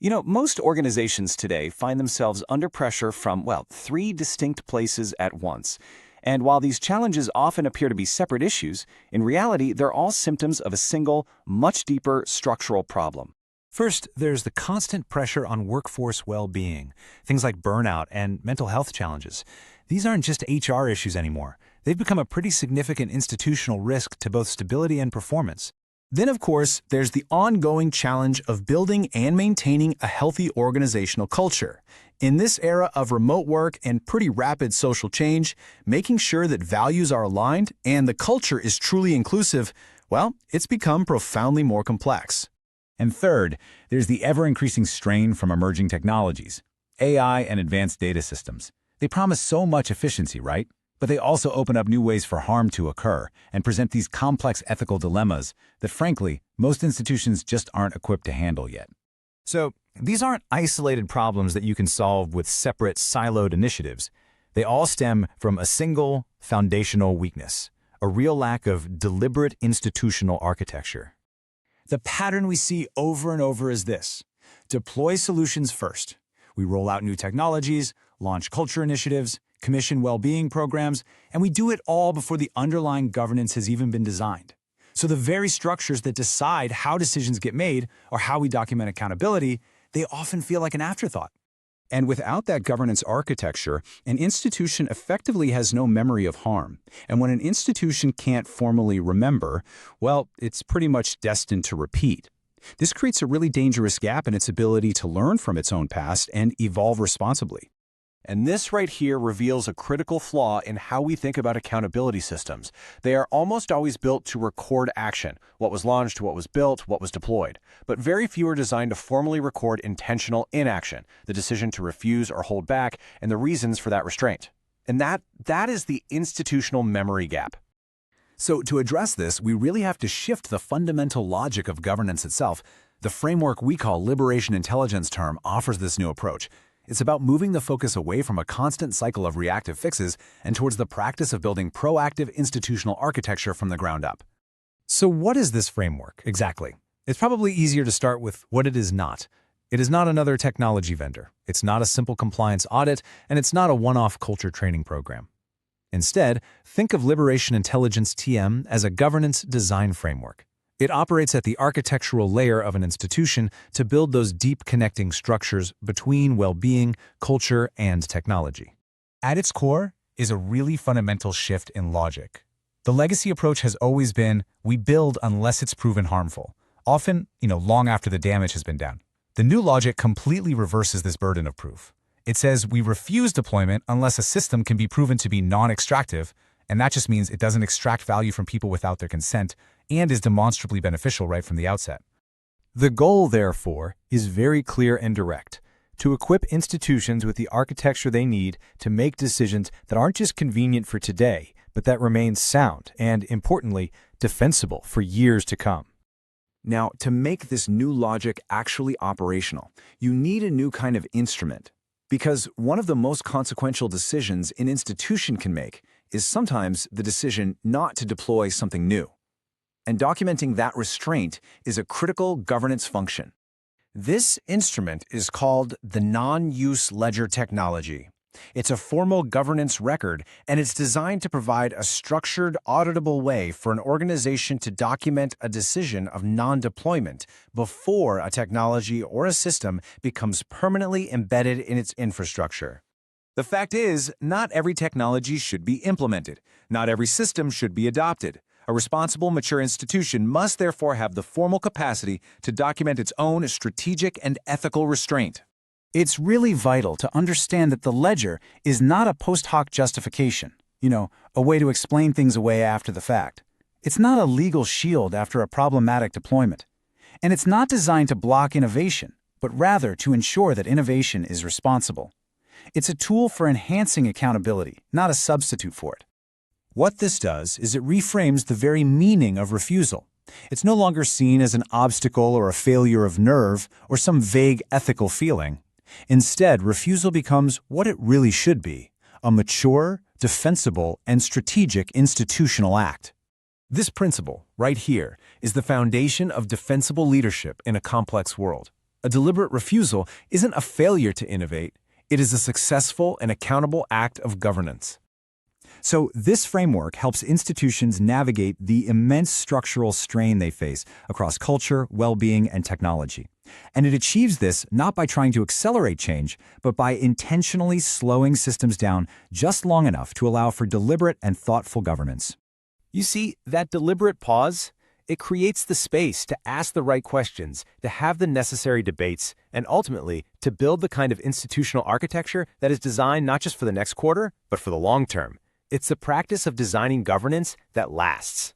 Most organizations today find themselves under pressure from, well, three distinct places at once. And while these challenges often appear to be separate issues, in reality, they're all symptoms of a single, much deeper structural problem. First, there's the constant pressure on workforce well-being, things like burnout and mental health challenges. These aren't just HR issues anymore. They've become a pretty significant institutional risk to both stability and performance. Then, of course, there's the ongoing challenge of building and maintaining a healthy organizational culture. In this era of remote work and pretty rapid social change, making sure that values are aligned and the culture is truly inclusive, well, it's become profoundly more complex. And third, there's the ever-increasing strain from emerging technologies, AI and advanced data systems. They promise so much efficiency, right? But they also open up new ways for harm to occur and present these complex ethical dilemmas that, frankly, most institutions just aren't equipped to handle yet. So, these aren't isolated problems that you can solve with separate, siloed initiatives. They all stem from a single, foundational weakness, a real lack of deliberate institutional architecture. The pattern we see over and over is this: deploy solutions first. We roll out new technologies, launch culture initiatives, commission well-being programs, and we do it all before the underlying governance has even been designed. So the very structures that decide how decisions get made or how we document accountability, they often feel like an afterthought. And without that governance architecture, an institution effectively has no memory of harm. And when an institution can't formally remember, well, it's pretty much destined to repeat. This creates a really dangerous gap in its ability to learn from its own past and evolve responsibly. And this right here reveals a critical flaw in how we think about accountability systems. They are almost always built to record action, what was launched, what was built, what was deployed. But very few are designed to formally record intentional inaction, the decision to refuse or hold back, and the reasons for that restraint. And that is the institutional memory gap. So to address this, we really have to shift the fundamental logic of governance itself. The framework we call liberation intelligence term offers this new approach. It's about moving the focus away from a constant cycle of reactive fixes and towards the practice of building proactive institutional architecture from the ground up. So what is this framework, exactly? It's probably easier to start with what it is not. It is not another technology vendor. It's not a simple compliance audit, and it's not a one-off culture training program. Instead, think of Liberation Intelligence TM as a governance design framework. It operates at the architectural layer of an institution to build those deep connecting structures between well-being, culture, and technology. At its core is a really fundamental shift in logic. The legacy approach has always been, we build unless it's proven harmful, often, long after the damage has been done. The new logic completely reverses this burden of proof. It says we refuse deployment unless a system can be proven to be non-extractive, and that just means it doesn't extract value from people without their consent and is demonstrably beneficial right from the outset. The goal, therefore, is very clear and direct: to equip institutions with the architecture they need to make decisions that aren't just convenient for today, but that remain sound and, importantly, defensible for years to come. Now, to make this new logic actually operational, you need a new kind of instrument. Because one of the most consequential decisions an institution can make is sometimes the decision not to deploy something new. And documenting that restraint is a critical governance function. This instrument is called the non-use ledger technology. It's a formal governance record, and it's designed to provide a structured, auditable way for an organization to document a decision of non-deployment before a technology or a system becomes permanently embedded in its infrastructure. The fact is, not every technology should be implemented. Not every system should be adopted. A responsible, mature institution must therefore have the formal capacity to document its own strategic and ethical restraint. It's really vital to understand that the ledger is not a post hoc justification, a way to explain things away after the fact. It's not a legal shield after a problematic deployment. And it's not designed to block innovation, but rather to ensure that innovation is responsible. It's a tool for enhancing accountability, not a substitute for it. What this does is it reframes the very meaning of refusal. It's no longer seen as an obstacle or a failure of nerve or some vague ethical feeling. Instead, refusal becomes what it really should be: a mature, defensible, and strategic institutional act. This principle, right here, is the foundation of defensible leadership in a complex world. A deliberate refusal isn't a failure to innovate. It is a successful and accountable act of governance. So this framework helps institutions navigate the immense structural strain they face across culture, well-being, and technology. And it achieves this not by trying to accelerate change, but by intentionally slowing systems down just long enough to allow for deliberate and thoughtful governance. You see, that deliberate pause, it creates the space to ask the right questions, to have the necessary debates, and ultimately to build the kind of institutional architecture that is designed not just for the next quarter, but for the long term. It's the practice of designing governance that lasts.